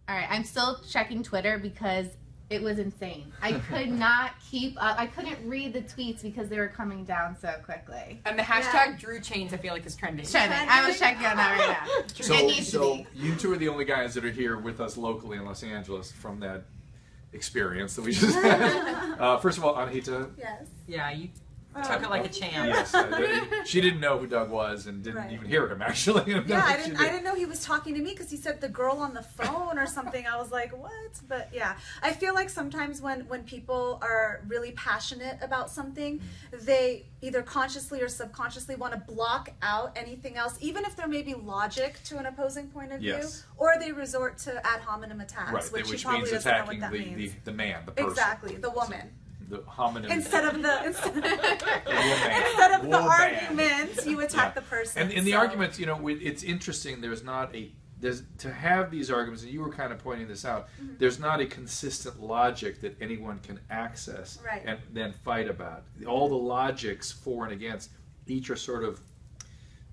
All right, I'm still checking Twitter because it was insane. I could not keep up. I couldn't read the tweets because they were coming down so quickly. And the hashtag Drew Chains, I feel like, is trending. I was checking on that right now. So you two are the only guys that are here with us locally in Los Angeles from that experience that we just had. First of all, Anahita. Yes. Yeah, you took it like a champ. Yes, she didn't know who Doug was and didn't even hear him actually. Yeah, I didn't know he was talking to me because he said the girl on the phone or something. I was like, what? But yeah, I feel like sometimes when people are really passionate about something, they either consciously or subconsciously want to block out anything else, even if there may be logic to an opposing point of view, or they resort to ad hominem attacks, which he probably doesn't know what that means. The man, the person. Exactly, the woman. The homonym. Instead of the arguments, you attack the person. And the arguments, you know, it's interesting. There's to have these arguments, and you were kind of pointing this out. There's not a consistent logic that anyone can access and then fight about. All the logics for and against each are sort of,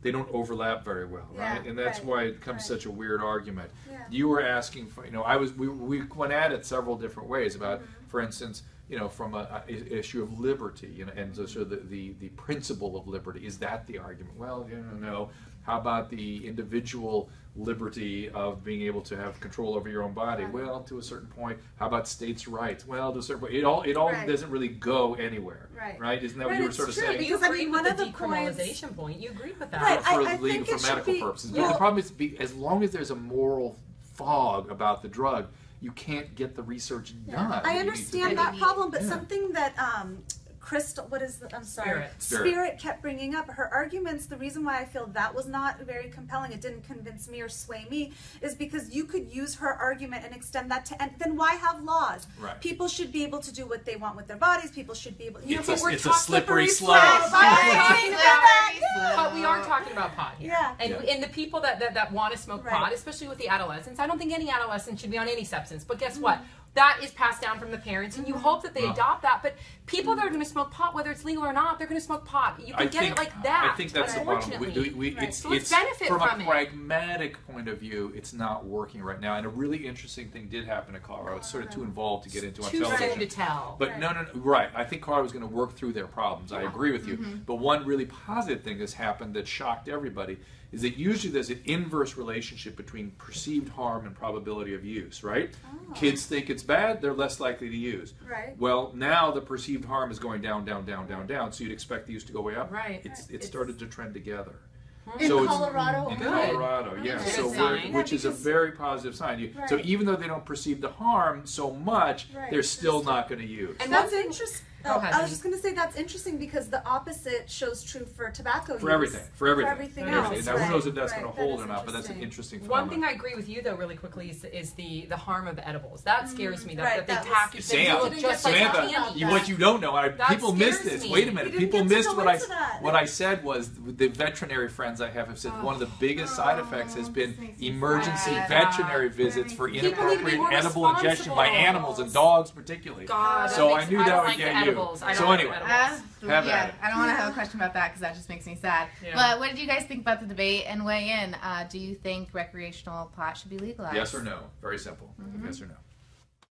they don't overlap very well, right? And that's why it becomes such a weird argument. You were asking for, you know, we went at it several different ways about, for instance, you know, from an issue of liberty, you know, and so the principle of liberty. Is that the argument? Well, you know, no. How about the individual liberty of being able to have control over your own body? Well, to a certain point. How about states' rights? Well, to a certain point. It all doesn't really go anywhere, right? Isn't that what you were sort of saying? Because I mean, one of the decriminalization point, you agree with that? Right. For legal, for medical purposes. But the problem is, as long as there's a moral fog about the drug, you can't get the research done. I understand that problem, but something that Crystal, Spirit kept bringing up, her arguments, the reason why I feel that was not very compelling, it didn't convince me or sway me, is because you could use her argument and extend that to, and then why have laws? Right. People should be able to do what they want with their bodies, people should be able, it's a slippery slope. But we are talking about pot here. And the people that want to smoke pot, especially with the adolescents, I don't think any adolescent should be on any substance, but guess what? That is passed down from the parents, and you hope that they adopt that. But people that are going to smoke pot, whether it's legal or not, they're going to smoke pot. You can get it like that. I think that's the problem. So let's benefit from a pragmatic point of view, it's not working right now. And a really interesting thing did happen in Colorado. It's sort of too involved to get into on television. Too soon to tell. But no, right. I think Colorado was going to work through their problems. I agree with you. But one really positive thing has happened that shocked everybody is that usually there's an inverse relationship between perceived harm and probability of use, right? Kids think it's bad, they're less likely to use. Right. Well, now the perceived harm is going down, down, down, down, down, so you'd expect the use to go way up. Right. It started to trend together. In Colorado? In Colorado, yeah. So which is a very positive sign. So even though they don't perceive the harm so much, they're still not going to use. And that's interesting. I was just going to say that's interesting because the opposite shows true for tobacco use. For everything else. Now, who knows if that's going to hold or not, but that's an interesting phenomenon. One thing I agree with you, though, really quickly, is the harm of the edibles. That scares me, that they package things that look just like candy. What you don't know, people miss this. Wait a minute. People missed what I said was the veterinary friends I have said one of the biggest side effects has been emergency veterinary visits for inappropriate edible ingestion by animals and dogs particularly. So I knew that would get you. So anyway, I don't want to have a question about that because that just makes me sad. But what did you guys think about the debate and weigh in? Do you think recreational pot should be legalized? Yes or no? Very simple. Yes or no?